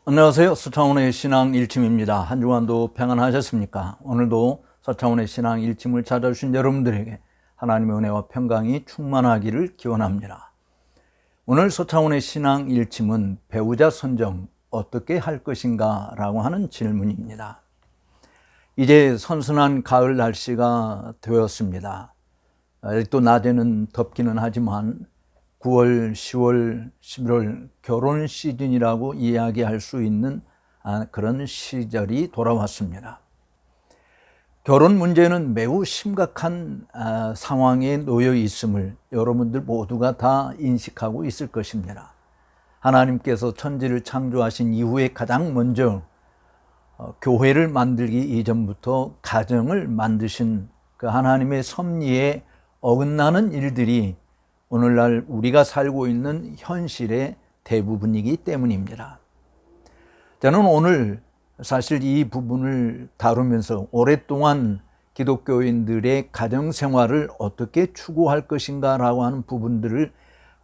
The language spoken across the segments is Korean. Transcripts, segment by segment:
안녕하세요. 서창훈의 신앙 일침입니다. 한 주간도 평안하셨습니까? 오늘도 서창훈의 신앙 일침을 찾아주신 여러분들에게 하나님의 은혜와 평강이 충만하기를 기원합니다. 오늘 서창훈의 신앙 일침은 배우자 선정 어떻게 할 것인가 라고 하는 질문입니다. 이제 선선한 가을 날씨가 되었습니다. 또 낮에는 덥기는 하지만 9월, 10월, 11월 결혼 시즌이라고 이야기할 수 있는 그런 시절이 돌아왔습니다. 결혼 문제는 매우 심각한 상황에 놓여 있음을 여러분들 모두가 다 인식하고 있을 것입니다. 하나님께서 천지를 창조하신 이후에 가장 먼저 교회를 만들기 이전부터 가정을 만드신 그 하나님의 섭리에 어긋나는 일들이 오늘날 우리가 살고 있는 현실의 대부분이기 때문입니다. 저는 오늘 사실 이 부분을 다루면서 오랫동안 기독교인들의 가정생활을 어떻게 추구할 것인가 라고 하는 부분들을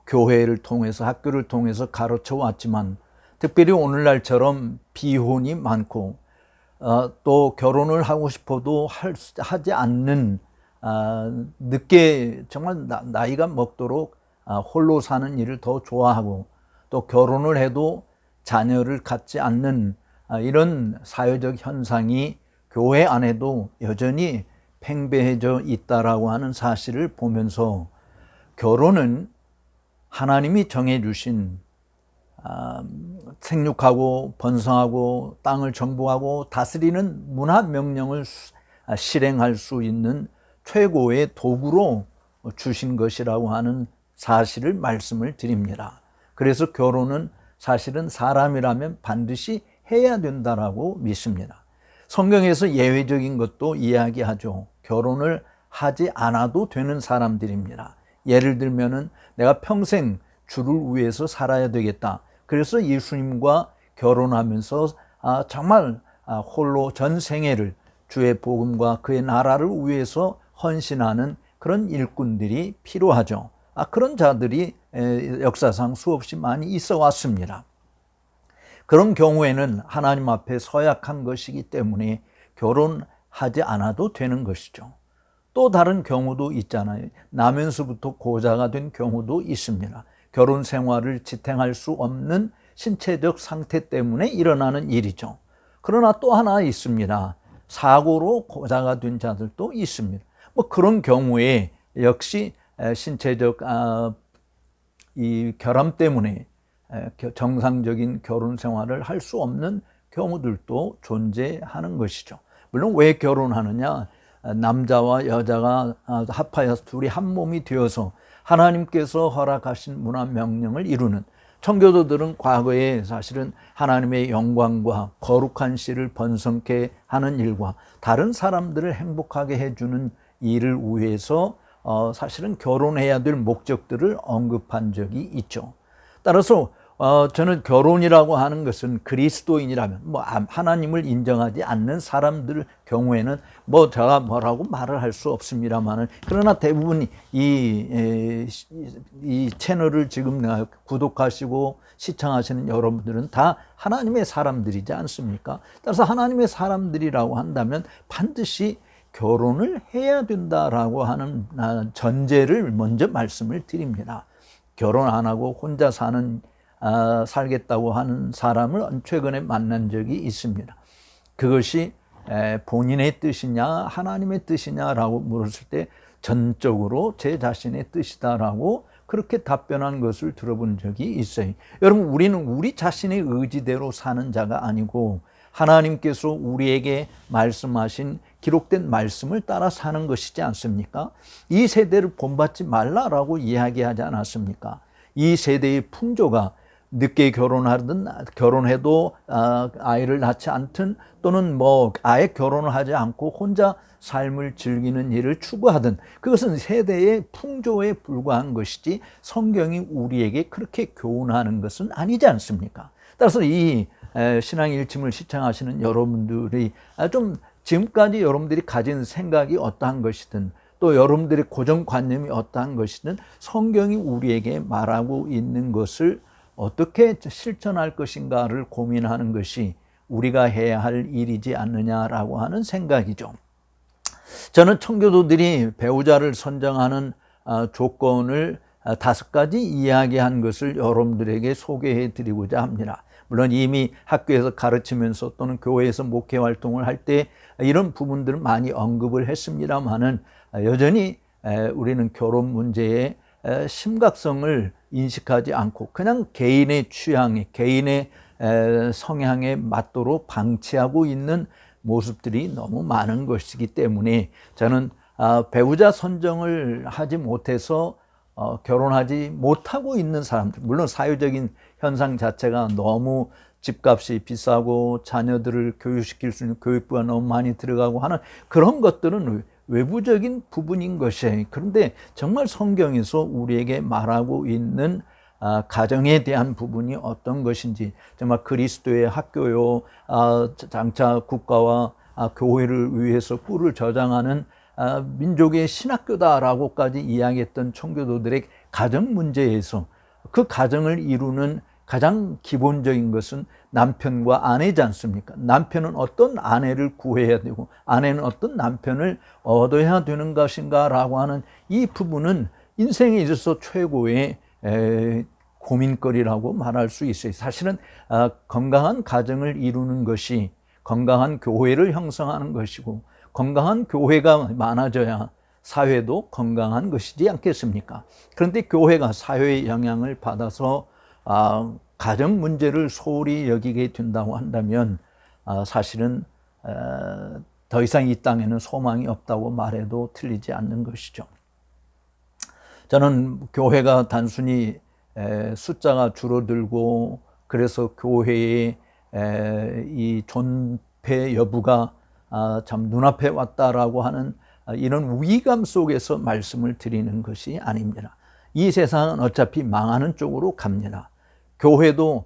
교회를 통해서 학교를 통해서 가르쳐 왔지만 특별히 오늘날처럼 비혼이 많고 또 결혼을 하고 싶어도 하지 않는 늦게 정말 나이가 먹도록 홀로 사는 일을 더 좋아하고 또 결혼을 해도 자녀를 갖지 않는 이런 사회적 현상이 교회 안에도 여전히 팽배해져 있다라고 하는 사실을 보면서 결혼은 하나님이 정해주신 생육하고 번성하고 땅을 정복하고 다스리는 문화 명령을 실행할 수 있는 최고의 도구로 주신 것이라고 하는 사실을 말씀을 드립니다. 그래서 결혼은 사실은 사람이라면 반드시 해야 된다라고 믿습니다. 성경에서 예외적인 것도 이야기하죠. 결혼을 하지 않아도 되는 사람들입니다. 예를 들면은 내가 평생 주를 위해서 살아야 되겠다. 그래서 예수님과 결혼하면서 정말 홀로 전 생애를 주의 복음과 그의 나라를 위해서 헌신하는 그런 일꾼들이 필요하죠. 그런 자들이 역사상 수없이 많이 있어 왔습니다. 그런 경우에는 하나님 앞에 서약한 것이기 때문에 결혼하지 않아도 되는 것이죠. 또 다른 경우도 있잖아요. 나면서부터 고자가 된 경우도 있습니다. 결혼 생활을 지탱할 수 없는 신체적 상태 때문에 일어나는 일이죠. 그러나 또 하나 있습니다. 사고로 고자가 된 자들도 있습니다. 그런 경우에 역시 신체적 이 결함 때문에 정상적인 결혼 생활을 할 수 없는 경우들도 존재하는 것이죠. 물론 왜 결혼하느냐? 남자와 여자가 합하여서 둘이 한 몸이 되어서 하나님께서 허락하신 문화 명령을 이루는, 청교도들은 과거에 사실은 하나님의 영광과 거룩한 씨를 번성케 하는 일과 다른 사람들을 행복하게 해주는 일을 위해서 사실은 결혼해야 될 목적들을 언급한 적이 있죠. 따라서 저는 결혼이라고 하는 것은 그리스도인이라면 하나님을 인정하지 않는 사람들 경우에는 제가 뭐라고 말을 할 수 없습니다만은, 그러나 대부분 이 채널을 지금 구독하시고 시청하시는 여러분들은 다 하나님의 사람들이지 않습니까? 따라서 하나님의 사람들이라고 한다면 반드시 결혼을 해야 된다라고 하는 전제를 먼저 말씀을 드립니다. 결혼 안 하고 혼자 살겠다고 하는 사람을 최근에 만난 적이 있습니다. 그것이 본인의 뜻이냐 하나님의 뜻이냐라고 물었을 때 전적으로 제 자신의 뜻이다라고 그렇게 답변한 것을 들어본 적이 있어요. 여러분, 우리는 우리 자신의 의지대로 사는 자가 아니고 하나님께서 우리에게 말씀하신 기록된 말씀을 따라 사는 것이지 않습니까? 이 세대를 본받지 말라라고 이야기하지 않았습니까? 이 세대의 풍조가 늦게 결혼하든 결혼해도 아이를 낳지 않든 또는 아예 결혼을 하지 않고 혼자 삶을 즐기는 일을 추구하든 그것은 세대의 풍조에 불과한 것이지 성경이 우리에게 그렇게 교훈하는 것은 아니지 않습니까? 따라서 이 신앙 일침을 시청하시는 여러분들이 좀 지금까지 여러분들이 가진 생각이 어떠한 것이든 또 여러분들의 고정관념이 어떠한 것이든 성경이 우리에게 말하고 있는 것을 어떻게 실천할 것인가를 고민하는 것이 우리가 해야 할 일이지 않느냐라고 하는 생각이죠. 저는 청교도들이 배우자를 선정하는 조건을 5가지 이야기한 것을 여러분들에게 소개해 드리고자 합니다. 물론 이미 학교에서 가르치면서 또는 교회에서 목회 활동을 할 때 이런 부분들을 많이 언급을 했습니다만은 여전히 우리는 결혼 문제의 심각성을 인식하지 않고 그냥 개인의 취향에, 개인의 성향에 맞도록 방치하고 있는 모습들이 너무 많은 것이기 때문에 저는 배우자 선정을 하지 못해서 결혼하지 못하고 있는 사람들, 물론 사회적인 현상 자체가 너무 집값이 비싸고 자녀들을 교육시킬 수 있는 교육비가 너무 많이 들어가고 하는 그런 것들은 외부적인 부분인 것이에요. 그런데 정말 성경에서 우리에게 말하고 있는 가정에 대한 부분이 어떤 것인지, 정말 그리스도의 학교요, 장차 국가와 교회를 위해서 꿀을 저장하는 민족의 신학교다라고까지 이야기했던 청교도들의 가정 문제에서 그 가정을 이루는 가장 기본적인 것은 남편과 아내지 않습니까? 남편은 어떤 아내를 구해야 되고 아내는 어떤 남편을 얻어야 되는 것인가 라고 하는 이 부분은 인생에 있어서 최고의 고민거리라고 말할 수 있어요. 사실은 건강한 가정을 이루는 것이 건강한 교회를 형성하는 것이고 건강한 교회가 많아져야 사회도 건강한 것이지 않겠습니까? 그런데 교회가 사회의 영향을 받아서 가정 문제를 소홀히 여기게 된다고 한다면 사실은 더 이상 이 땅에는 소망이 없다고 말해도 틀리지 않는 것이죠. 저는 교회가 단순히 숫자가 줄어들고 그래서 교회의 이 존폐 여부가 참 눈앞에 왔다라고 하는 이런 위기감 속에서 말씀을 드리는 것이 아닙니다. 이 세상은 어차피 망하는 쪽으로 갑니다. 교회도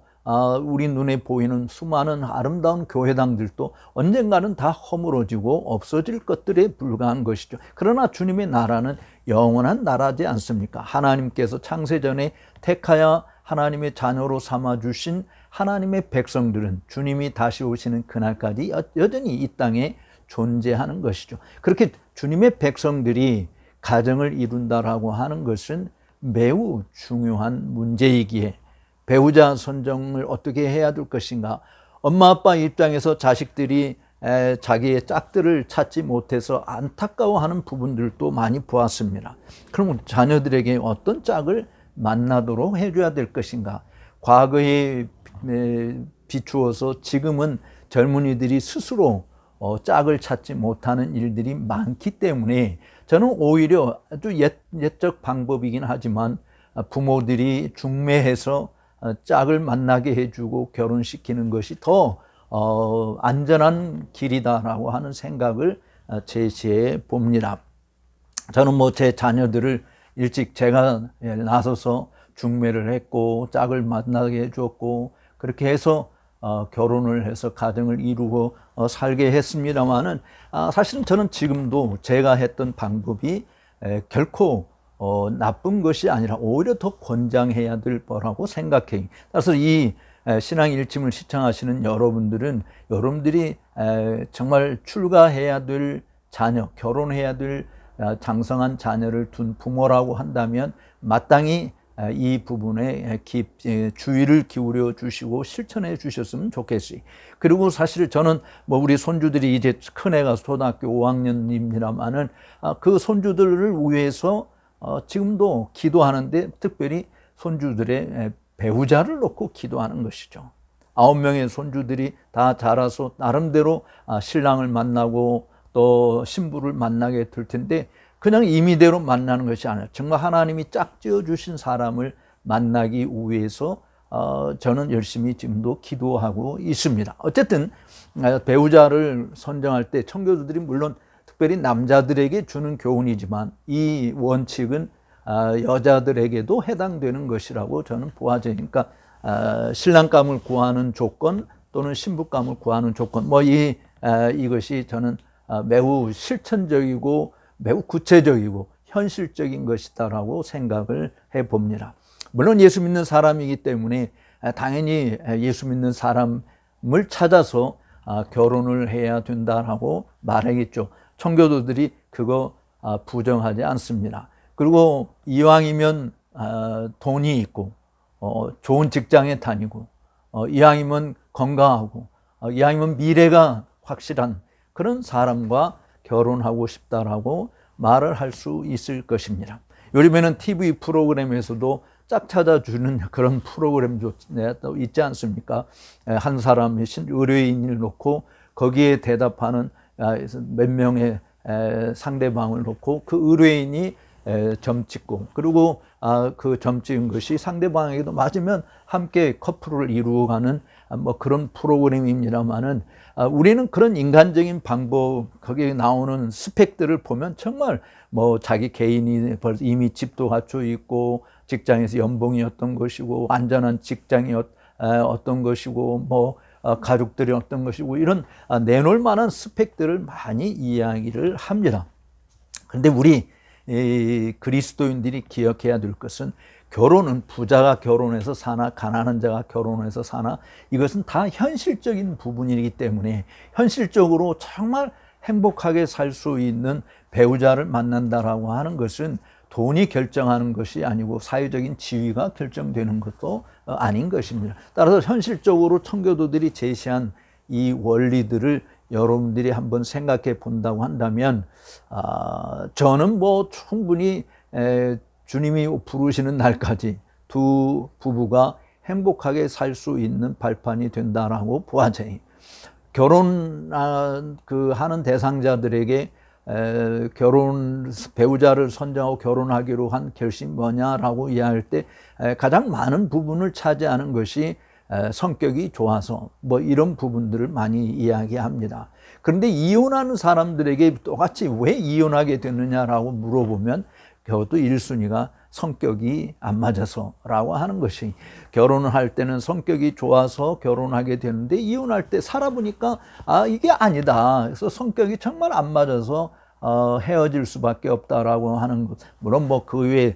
우리 눈에 보이는 수많은 아름다운 교회당들도 언젠가는 다 허물어지고 없어질 것들에 불과한 것이죠. 그러나 주님의 나라는 영원한 나라지 않습니까? 하나님께서 창세전에 택하여 하나님의 자녀로 삼아주신 하나님의 백성들은 주님이 다시 오시는 그날까지 여전히 이 땅에 존재하는 것이죠. 그렇게 주님의 백성들이 가정을 이룬다라고 하는 것은 매우 중요한 문제이기에 배우자 선정을 어떻게 해야 될 것인가. 엄마 아빠 입장에서 자식들이 자기의 짝들을 찾지 못해서 안타까워하는 부분들도 많이 보았습니다. 그럼 자녀들에게 어떤 짝을 만나도록 해줘야 될 것인가. 과거에 비추어서 지금은 젊은이들이 스스로 짝을 찾지 못하는 일들이 많기 때문에 저는 오히려 아주 옛적 방법이긴 하지만 부모들이 중매해서 짝을 만나게 해주고 결혼시키는 것이 더 안전한 길이다라고 하는 생각을 제시해 봅니다. 저는 뭐 제 자녀들을 일찍 제가 나서서 중매를 했고 짝을 만나게 해줬고 그렇게 해서 결혼을 해서 가정을 이루고 살게 했습니다만은 사실은 저는 지금도 제가 했던 방법이 결코 나쁜 것이 아니라 오히려 더 권장해야 될 거라고 생각해요. 따라서 이 신앙 일침을 시청하시는 여러분들이 정말 출가해야 될 자녀, 결혼해야 될 장성한 자녀를 둔 부모라고 한다면 마땅히 이 부분에 주의를 기울여 주시고 실천해 주셨으면 좋겠어요. 그리고 사실 저는 뭐 우리 손주들이 이제 큰애가 초등학교 5학년입니다만은 그 손주들을 위해서 지금도 기도하는데 특별히 손주들의 배우자를 놓고 기도하는 것이죠. 9명의 손주들이 다 자라서 나름대로 신랑을 만나고 또 신부를 만나게 될 텐데 그냥 임의대로 만나는 것이 아니라 정말 하나님이 짝지어 주신 사람을 만나기 위해서 저는 열심히 지금도 기도하고 있습니다. 어쨌든 배우자를 선정할 때 청교도들이 물론 특별히 남자들에게 주는 교훈이지만 이 원칙은 여자들에게도 해당되는 것이라고 저는 보아져요. 그러니까 신랑감을 구하는 조건 또는 신부감을 구하는 조건 이것이 저는 매우 실천적이고 매우 구체적이고 현실적인 것이다라고 생각을 해봅니다. 물론 예수 믿는 사람이기 때문에 당연히 예수 믿는 사람을 찾아서 결혼을 해야 된다라고 말하겠죠. 청교도들이 그거 부정하지 않습니다. 그리고 이왕이면 돈이 있고 좋은 직장에 다니고 이왕이면 건강하고 이왕이면 미래가 확실한 그런 사람과 결혼하고 싶다라고 말을 할 수 있을 것입니다. 요즘에는 TV 프로그램에서도 짝 찾아주는 그런 프로그램도 있지 않습니까? 한 사람이 의뢰인을 놓고 거기에 대답하는 몇 명의 상대방을 놓고 그 의뢰인이 점 찍고 그리고 그 점 찍은 것이 상대방에게도 맞으면 함께 커플을 이루어가는 뭐 그런 프로그램입니다만은 우리는 그런 인간적인 방법 거기에 나오는 스펙들을 보면 정말 뭐 자기 개인이 벌써 이미 집도 갖춰 있고 직장에서 연봉이 어떤 것이고 안전한 직장이 어떤 것이고 뭐 가족들이 어떤 것이고 이런 내놓을 만한 스펙들을 많이 이야기를 합니다. 그런데 우리 그리스도인들이 기억해야 될 것은 결혼은 부자가 결혼해서 사나 가난한 자가 결혼해서 사나 이것은 다 현실적인 부분이기 때문에 현실적으로 정말 행복하게 살 수 있는 배우자를 만난다라고 하는 것은 돈이 결정하는 것이 아니고 사회적인 지위가 결정되는 것도 아닌 것입니다. 따라서 현실적으로 청교도들이 제시한 이 원리들을 여러분들이 한번 생각해 본다고 한다면 저는 뭐 충분히 주님이 부르시는 날까지 두 부부가 행복하게 살 수 있는 발판이 된다라고 보아져요. 결혼 하는 대상자들에게 결혼 배우자를 선정하고 결혼하기로 한 결심이 뭐냐라고 이야기할 때 가장 많은 부분을 차지하는 것이 성격이 좋아서 뭐 이런 부분들을 많이 이야기합니다. 그런데 이혼하는 사람들에게 똑같이 왜 이혼하게 됐느냐라고 물어보면 그것도 1순위가 성격이 안 맞아서라고 하는 것이 결혼을 할 때는 성격이 좋아서 결혼하게 되는데 이혼할 때 살아보니까 이게 아니다. 그래서 성격이 정말 안 맞아서 헤어질 수밖에 없다라고 하는 것. 물론 뭐 그 외에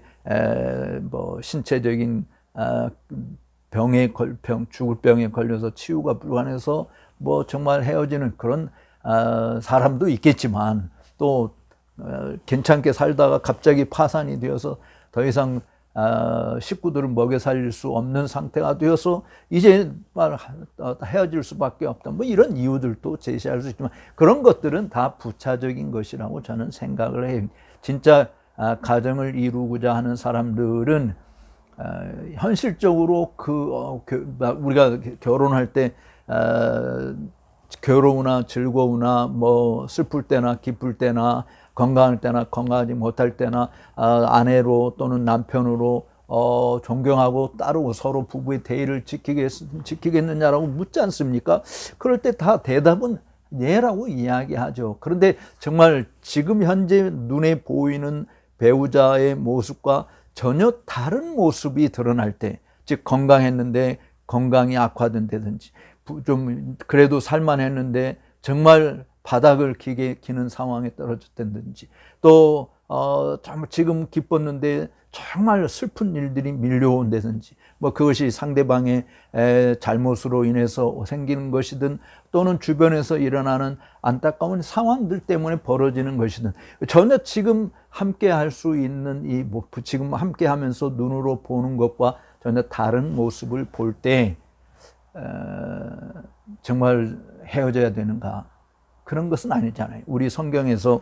뭐 신체적인 죽을 병에 걸려서 치유가 불가능해서 뭐 정말 헤어지는 그런 사람도 있겠지만 또 괜찮게 살다가 갑자기 파산이 되어서 더 이상 식구들을 먹여 살릴 수 없는 상태가 되어서 이제 헤어질 수밖에 없다. 뭐 이런 이유들도 제시할 수 있지만 그런 것들은 다 부차적인 것이라고 저는 생각을 해요. 진짜 가정을 이루고자 하는 사람들은 현실적으로 우리가 결혼할 때 괴로우나 즐거우나 뭐 슬플 때나 기쁠 때나 건강할 때나 건강하지 못할 때나 아내로 또는 남편으로 존경하고 따르고 서로 부부의 대의를 지키겠느냐라고 묻지 않습니까? 그럴 때 다 대답은 네라고 이야기하죠. 그런데 정말 지금 현재 눈에 보이는 배우자의 모습과 전혀 다른 모습이 드러날 때, 즉 건강했는데 건강이 악화된다든지 좀 그래도 살만했는데 정말 바닥을 기는 상황에 떨어졌다든지 또 정말 지금 기뻤는데 정말 슬픈 일들이 밀려온다든지 뭐 그것이 상대방의 잘못으로 인해서 생기는 것이든 또는 주변에서 일어나는 안타까운 상황들 때문에 벌어지는 것이든 전혀 지금 함께 할 수 있는 지금 함께 하면서 눈으로 보는 것과 전혀 다른 모습을 볼 때 정말 헤어져야 되는가? 그런 것은 아니잖아요. 우리 성경에서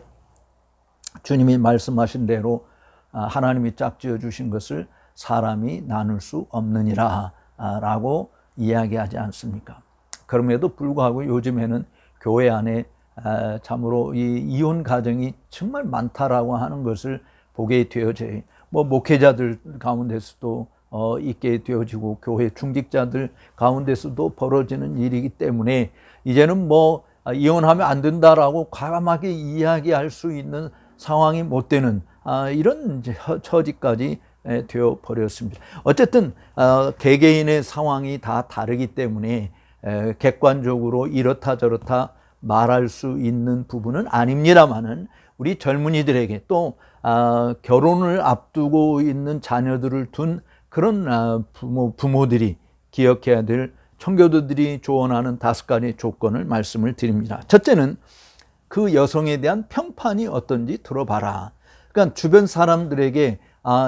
주님이 말씀하신 대로 하나님이 짝지어 주신 것을 사람이 나눌 수 없느니라 라고 이야기하지 않습니까? 그럼에도 불구하고 요즘에는 교회 안에 참으로 이 이혼 가정이 정말 많다라고 하는 것을 보게 되어져요. 뭐 목회자들 가운데서도 있게 되어지고 교회 중직자들 가운데서도 벌어지는 일이기 때문에 이제는 뭐 이혼하면 안 된다라고 과감하게 이야기할 수 있는 상황이 못 되는 이런 처지까지 되어 버렸습니다. 어쨌든 개개인의 상황이 다 다르기 때문에 객관적으로 이렇다 저렇다 말할 수 있는 부분은 아닙니다만은 우리 젊은이들에게 또 결혼을 앞두고 있는 자녀들을 둔 그런 부모들이 기억해야 될 청교도들이 조언하는 5가지 조건을 말씀을 드립니다. 첫째는 그 여성에 대한 평판이 어떤지 들어봐라. 그러니까 주변 사람들에게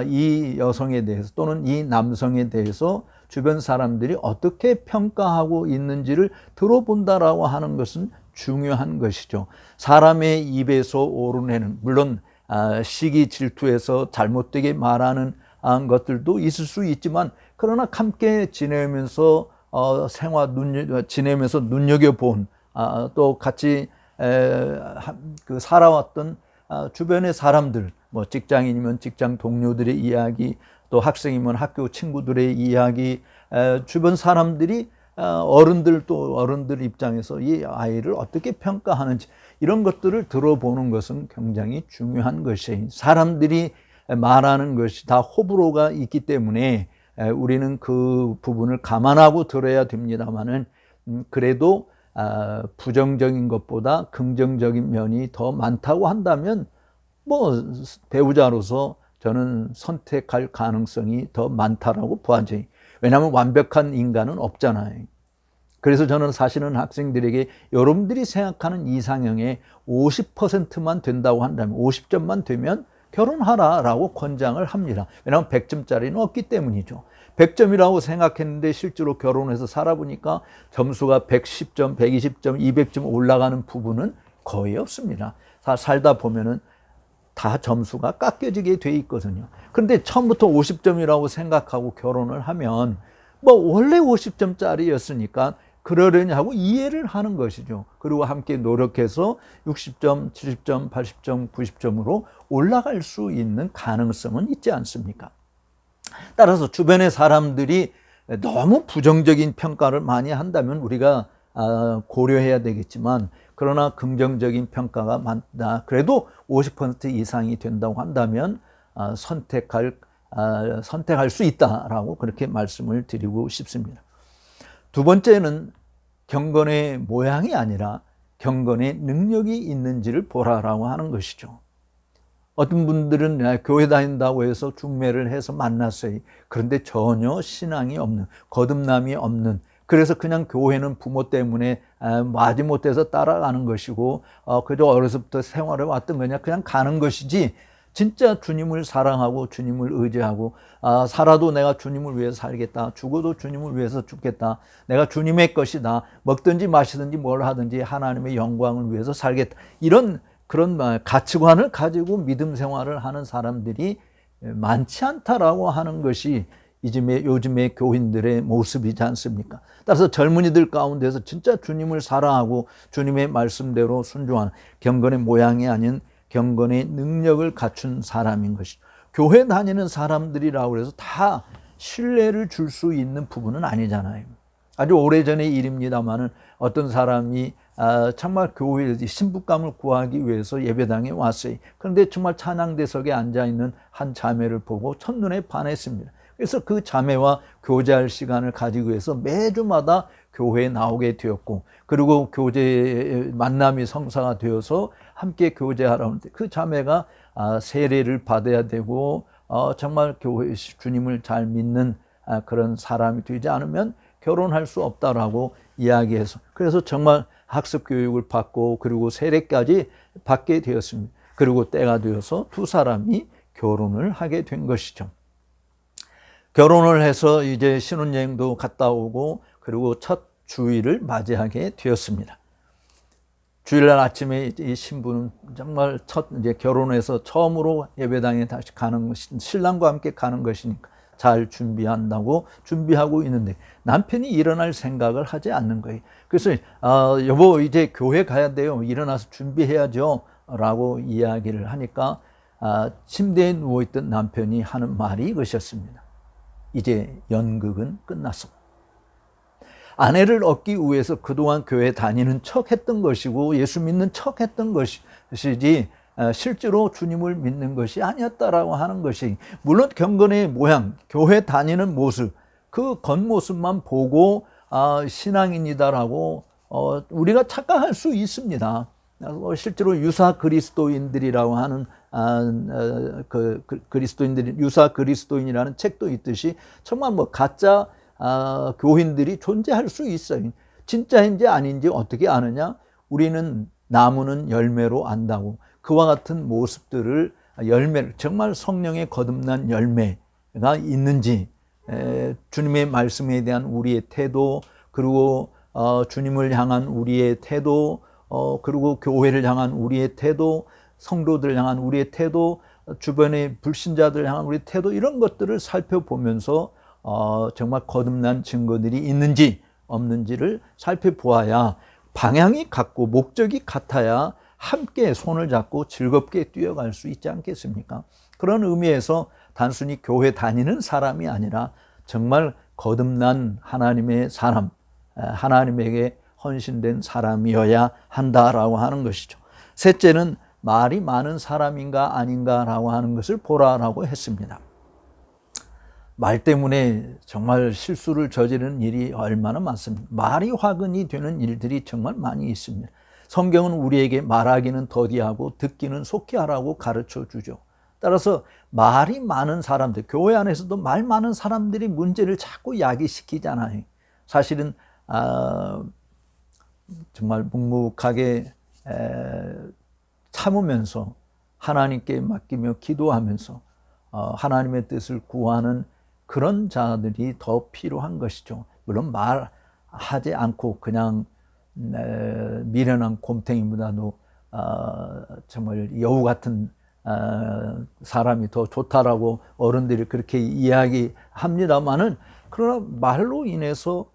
이 여성에 대해서 또는 이 남성에 대해서 주변 사람들이 어떻게 평가하고 있는지를 들어본다라고 하는 것은 중요한 것이죠. 사람의 입에서 오르내는, 물론 시기 질투해서 잘못되게 말하는 것들도 있을 수 있지만, 그러나 함께 지내면서 지내면서 눈여겨본 또 같이 살아왔던 주변의 사람들, 뭐 직장인이면 직장 동료들의 이야기, 또 학생이면 학교 친구들의 이야기, 주변 사람들이 어른들 또 어른들 입장에서 이 아이를 어떻게 평가하는지, 이런 것들을 들어보는 것은 굉장히 중요한 것이에요. 사람들이 말하는 것이 다 호불호가 있기 때문에 우리는 그 부분을 감안하고 들어야 됩니다만은, 그래도 부정적인 것보다 긍정적인 면이 더 많다고 한다면 뭐 배우자로서 저는 선택할 가능성이 더 많다라고 봐야죠. 왜냐하면 완벽한 인간은 없잖아요. 그래서 저는 사실은 학생들에게 여러분들이 생각하는 이상형의 50%만 된다고 한다면, 50점만 되면 결혼하라라고 권장을 합니다. 왜냐하면 100점짜리는 없기 때문이죠. 100점이라고 생각했는데 실제로 결혼해서 살아보니까 점수가 110점, 120점, 200점 올라가는 부분은 거의 없습니다. 살다 보면은 다 점수가 깎여지게 돼 있거든요. 그런데 처음부터 50점이라고 생각하고 결혼을 하면 뭐 원래 50점짜리였으니까 그러려니 하고 이해를 하는 것이죠. 그리고 함께 노력해서 60점, 70점, 80점, 90점으로 올라갈 수 있는 가능성은 있지 않습니까? 따라서 주변의 사람들이 너무 부정적인 평가를 많이 한다면 우리가 고려해야 되겠지만, 그러나 긍정적인 평가가 많다, 그래도 50% 이상이 된다고 한다면 선택할 수 있다라고 그렇게 말씀을 드리고 싶습니다. 두 번째는 경건의 모양이 아니라 경건의 능력이 있는지를 보라라고 하는 것이죠. 어떤 분들은 교회 다닌다고 해서 중매를 해서 만났어요. 그런데 전혀 신앙이 없는, 거듭남이 없는, 그래서 그냥 교회는 부모 때문에 마지못해서 따라가는 것이고 그저 어려서부터 생활해 왔던 거냐, 그냥 가는 것이지, 진짜 주님을 사랑하고 주님을 의지하고 살아도 내가 주님을 위해서 살겠다, 죽어도 주님을 위해서 죽겠다, 내가 주님의 것이다, 먹든지 마시든지 뭘 하든지 하나님의 영광을 위해서 살겠다, 이런 그런 가치관을 가지고 믿음 생활을 하는 사람들이 많지 않다라고 하는 것이 요즘의 교인들의 모습이지 않습니까? 따라서 젊은이들 가운데서 진짜 주님을 사랑하고 주님의 말씀대로 순종하는, 경건의 모양이 아닌 경건의 능력을 갖춘 사람인 것이죠. 교회 다니는 사람들이라고 해서 다 신뢰를 줄 수 있는 부분은 아니잖아요. 아주 오래전의 일입니다만은 어떤 사람이 정말 교회에 신부감을 구하기 위해서 예배당에 왔어요. 그런데 정말 찬양대석에 앉아있는 한 자매를 보고 첫눈에 반했습니다. 그래서 그 자매와 교제할 시간을 가지기 위해서 매주마다 교회에 나오게 되었고, 그리고 교제 만남이 성사가 되어서 함께 교제하라는데, 그 자매가 세례를 받아야 되고 정말 교회 주님을 잘 믿는 그런 사람이 되지 않으면 결혼할 수 없다라고 이야기해서, 그래서 정말 학습 교육을 받고 그리고 세례까지 받게 되었습니다. 그리고 때가 되어서 두 사람이 결혼을 하게 된 것이죠. 결혼을 해서 이제 신혼여행도 갔다 오고 그리고 첫 주일을 맞이하게 되었습니다. 주일날 아침에 이 신부는 정말 이제 결혼해서 처음으로 예배당에 다시 가는 것이, 신랑과 함께 가는 것이니까 잘 준비한다고 준비하고 있는데 남편이 일어날 생각을 하지 않는 거예요. 그래서 여보 이제 교회 가야 돼요, 일어나서 준비해야죠 라고 이야기를 하니까 침대에 누워있던 남편이 하는 말이 이것이었습니다. 이제 연극은 끝났어. 아내를 얻기 위해서 그동안 교회 다니는 척 했던 것이고 예수 믿는 척 했던 것이지 실제로 주님을 믿는 것이 아니었다라고 하는 것이, 물론 경건의 모양, 교회 다니는 모습, 그 겉모습만 보고 신앙인이다라고 우리가 착각할 수 있습니다. 실제로 유사 그리스도인들이라고 하는 그리스도인들이 유사 그리스도인이라는 책도 있듯이 정말 가짜 교인들이 존재할 수 있어요. 진짜인지 아닌지 어떻게 아느냐? 우리는 나무는 열매로 안다고. 그와 같은 모습들을 열매, 정말 성령의 거듭난 열매가 있는지, 주님의 말씀에 대한 우리의 태도, 그리고 주님을 향한 우리의 태도, 그리고 교회를 향한 우리의 태도, 성도들 향한 우리의 태도, 주변의 불신자들 향한 우리의 태도, 이런 것들을 살펴보면서 정말 거듭난 증거들이 있는지 없는지를 살펴보아야, 방향이 같고 목적이 같아야 함께 손을 잡고 즐겁게 뛰어갈 수 있지 않겠습니까? 그런 의미에서 단순히 교회 다니는 사람이 아니라 정말 거듭난 하나님의 사람, 하나님에게 헌신된 사람이어야 한다라고 하는 것이죠. 셋째는 말이 많은 사람인가 아닌가라고 하는 것을 보라라고 했습니다. 말 때문에 정말 실수를 저지르는 일이 얼마나 많습니다. 말이 화근이 되는 일들이 정말 많이 있습니다. 성경은 우리에게 말하기는 더디하고 듣기는 속히 하라고 가르쳐 주죠. 따라서 말이 많은 사람들, 교회 안에서도 말 많은 사람들이 문제를 자꾸 야기시키잖아요. 사실은 정말 묵묵하게 참으면서 하나님께 맡기며 기도하면서 하나님의 뜻을 구하는 그런 자들이 더 필요한 것이죠. 물론 말하지 않고 그냥 미련한 곰탱이보다도 정말 여우 같은 사람이 더 좋다라고 어른들이 그렇게 이야기합니다만은, 그러나 말로 인해서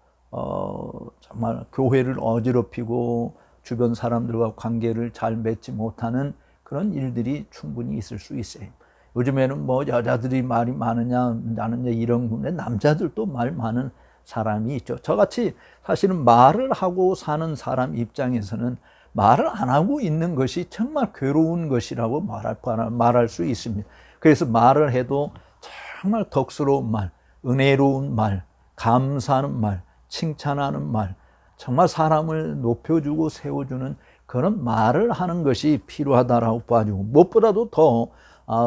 정말 교회를 어지럽히고 주변 사람들과 관계를 잘 맺지 못하는 그런 일들이 충분히 있을 수 있어요. 요즘에는 뭐 여자들이 말이 많으냐 나느냐 이런 건데, 남자들도 말 많은 사람이 있죠. 저같이 사실은 말을 하고 사는 사람 입장에서는 말을 안 하고 있는 것이 정말 괴로운 것이라고 말할 수 있습니다. 그래서 말을 해도 정말 덕스러운 말, 은혜로운 말, 감사하는 말, 칭찬하는 말, 정말 사람을 높여주고 세워주는 그런 말을 하는 것이 필요하다라고 봐주고, 무엇보다도 더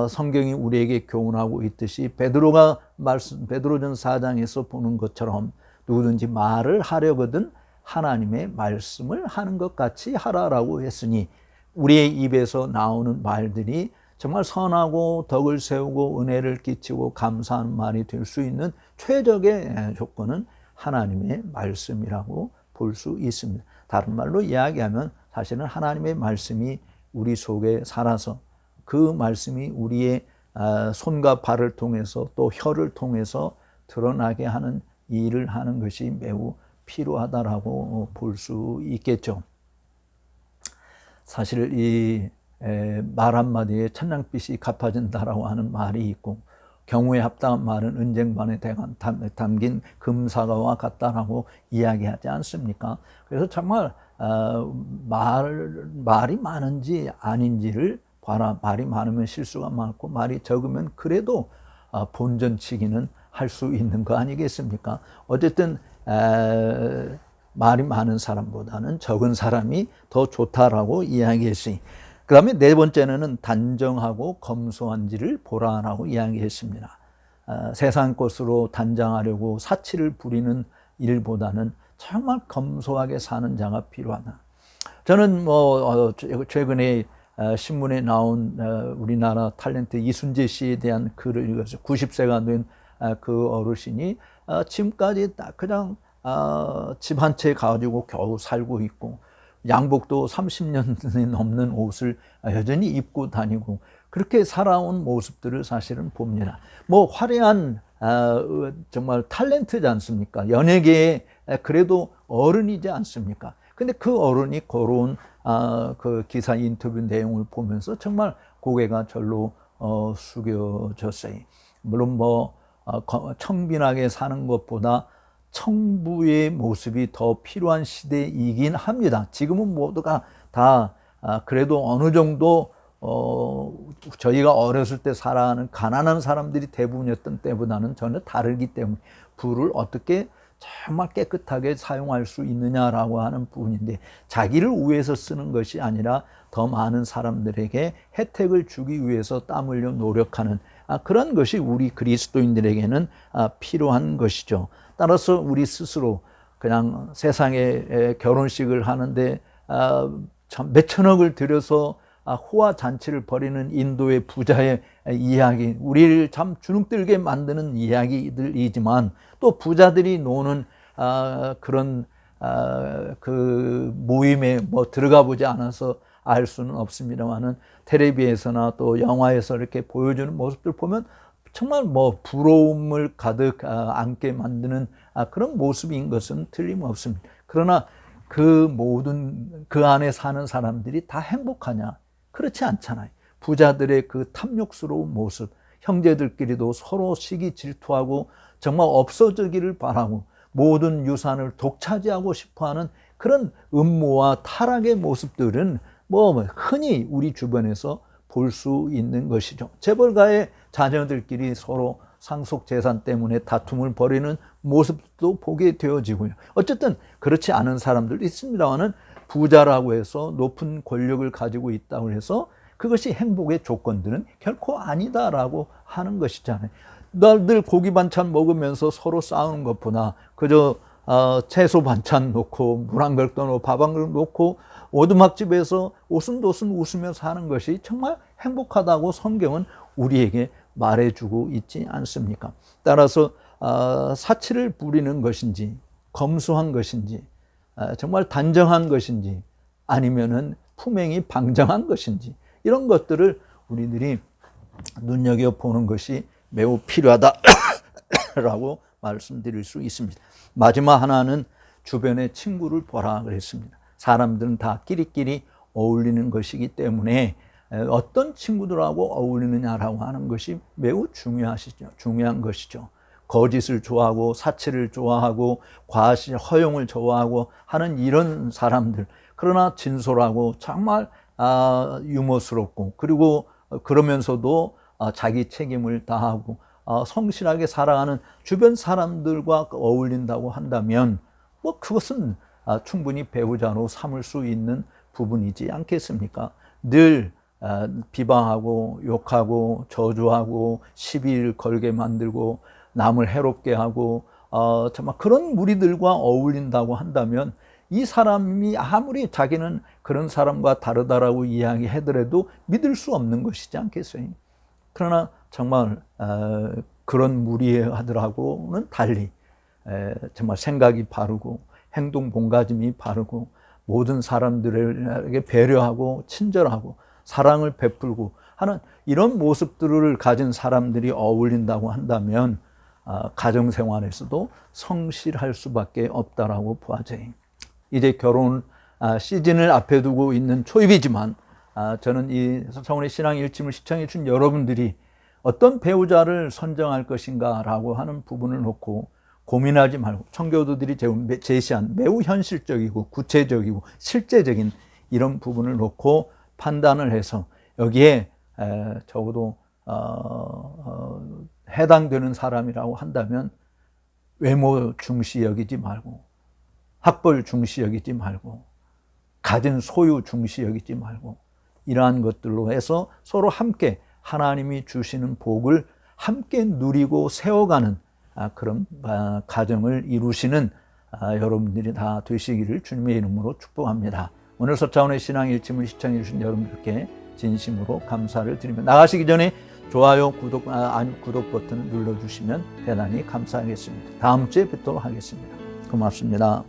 성경이 우리에게 교훈하고 있듯이 베드로전 4장에서 보는 것처럼 누구든지 말을 하려거든 하나님의 말씀을 하는 것 같이 하라라고 했으니, 우리의 입에서 나오는 말들이 정말 선하고 덕을 세우고 은혜를 끼치고 감사하는 말이 될 수 있는 최적의 조건은 하나님의 말씀이라고 볼 수 있습니다. 다른 말로 이야기하면 사실은 하나님의 말씀이 우리 속에 살아서 그 말씀이 우리의 손과 발을 통해서 또 혀를 통해서 드러나게 하는 일을 하는 것이 매우 필요하다라고 볼 수 있겠죠. 사실 이 말 한마디에 천냥빚이 갚아진다라고 하는 말이 있고, 경우에 합당한 말은 은쟁반에 담긴 금사과와 같다라고 이야기하지 않습니까? 그래서 정말 말이 많은지 아닌지를 봐라. 말이 많으면 실수가 많고 말이 적으면 그래도 본전치기는 할 수 있는 거 아니겠습니까? 어쨌든 말이 많은 사람보다는 적은 사람이 더 좋다라고 이야기했으니, 그 다음에 네 번째는 단정하고 검소한지를 보라라고 이야기했습니다. 세상 것으로 단장하려고 사치를 부리는 일보다는 정말 검소하게 사는 자가 필요하다. 저는 최근에 신문에 나온 우리나라 탤런트 이순재 씨에 대한 글을 읽었어요. 90세가 된 그 어르신이 지금까지 그냥 집 한 채 가지고 겨우 살고 있고, 양복도 30년이 넘는 옷을 여전히 입고 다니고, 그렇게 살아온 모습들을 사실은 봅니다. 뭐 화려한 정말 탤런트지 않습니까? 연예계에 그래도 어른이지 않습니까? 근데 그 어른이 걸어온 그 기사 인터뷰 내용을 보면서 정말 고개가 절로 숙여졌어요. 물론 청빈하게 사는 것보다 청부의 모습이 더 필요한 시대이긴 합니다. 지금은 모두가 다 그래도 어느 정도 저희가 어렸을 때 살아가는 가난한 사람들이 대부분이었던 때보다는 전혀 다르기 때문에 부를 어떻게 정말 깨끗하게 사용할 수 있느냐라고 하는 부분인데, 자기를 위해서 쓰는 것이 아니라 더 많은 사람들에게 혜택을 주기 위해서 땀 흘려 노력하는 그런 것이 우리 그리스도인들에게는 필요한 것이죠. 따라서 우리 스스로 그냥 세상에 결혼식을 하는데 참 몇천억을 들여서 호화 잔치를 벌이는 인도의 부자의 이야기, 우리를 참 주눅들게 만드는 이야기들이지만 또 부자들이 노는 그런 그 모임에 들어가 보지 않아서 알 수는 없습니다만은 텔레비에서나 또 영화에서 이렇게 보여주는 모습들 보면 정말 부러움을 가득 안게 만드는 그런 모습인 것은 틀림없습니다. 그러나 그 모든 그 안에 사는 사람들이 다 행복하냐? 그렇지 않잖아요. 부자들의 그 탐욕스러운 모습, 형제들끼리도 서로 시기 질투하고 정말 없어지기를 바라고 모든 유산을 독차지하고 싶어하는 그런 음모와 타락의 모습들은 흔히 우리 주변에서 볼 수 있는 것이죠. 재벌가의 자녀들끼리 서로 상속 재산 때문에 다툼을 벌이는 모습도 보게 되어지고요. 어쨌든 그렇지 않은 사람들도 있습니다만은 부자라고 해서 높은 권력을 가지고 있다고 해서 그것이 행복의 조건들은 결코 아니다라고 하는 것이잖아요. 늘 고기 반찬 먹으면서 서로 싸우는 것보다 그저 채소 반찬 놓고 물 한 그릇 놓고 밥 한 그릇 놓고 오두막집에서 오순도순 웃으며 사는 것이 정말 행복하다고 성경은 우리에게 말해주고 있지 않습니까? 따라서 사치를 부리는 것인지 검소한 것인지 정말 단정한 것인지 아니면은 품행이 방정한 것인지 이런 것들을 우리들이 눈여겨보는 것이 매우 필요하다라고 말씀드릴 수 있습니다. 마지막 하나는 주변의 친구를 보라 그랬습니다. 사람들은 다 끼리끼리 어울리는 것이기 때문에 어떤 친구들하고 어울리느냐라고 하는 것이 매우 중요한 것이죠. 거짓을 좋아하고 사치를 좋아하고 과시, 허용을 좋아하고 하는 이런 사람들, 그러나 진솔하고 정말 유머스럽고 그리고 그러면서도 자기 책임을 다하고 성실하게 살아가는 주변 사람들과 어울린다고 한다면 그것은 충분히 배우자로 삼을 수 있는 부분이지 않겠습니까? 늘 비방하고 욕하고 저주하고 시비를 걸게 만들고 남을 해롭게 하고 정말 그런 무리들과 어울린다고 한다면 이 사람이 아무리 자기는 그런 사람과 다르다라고 이야기하더라도 믿을 수 없는 것이지 않겠어요? 그러나 정말 그런 무리하들하고는 달리 정말 생각이 바르고 행동 봉가짐이 바르고 모든 사람들에게 배려하고 친절하고 사랑을 베풀고 하는 이런 모습들을 가진 사람들이 어울린다고 한다면 가정생활에서도 성실할 수밖에 없다라고 보아져요. 이제 결혼 시즌을 앞에 두고 있는 초입이지만 저는 이 성원의 신앙 일침을 시청해 준 여러분들이 어떤 배우자를 선정할 것인가 라고 하는 부분을 놓고 고민하지 말고 청교도들이 제시한 매우 현실적이고 구체적이고 실제적인 이런 부분을 놓고 판단을 해서 여기에 적어도 해당되는 사람이라고 한다면 외모 중시 여기지 말고 학벌 중시 여기지 말고 가진 소유 중시 여기지 말고 이러한 것들로 해서 서로 함께 하나님이 주시는 복을 함께 누리고 세워가는 그런 가정을 이루시는 여러분들이 다 되시기를 주님의 이름으로 축복합니다. 오늘 서차원의 신앙 일침을 시청해 주신 여러분들께 진심으로 감사를 드리며 나가시기 전에 좋아요, 구독 버튼을 눌러주시면 대단히 감사하겠습니다. 다음 주에 뵙도록 하겠습니다. 고맙습니다.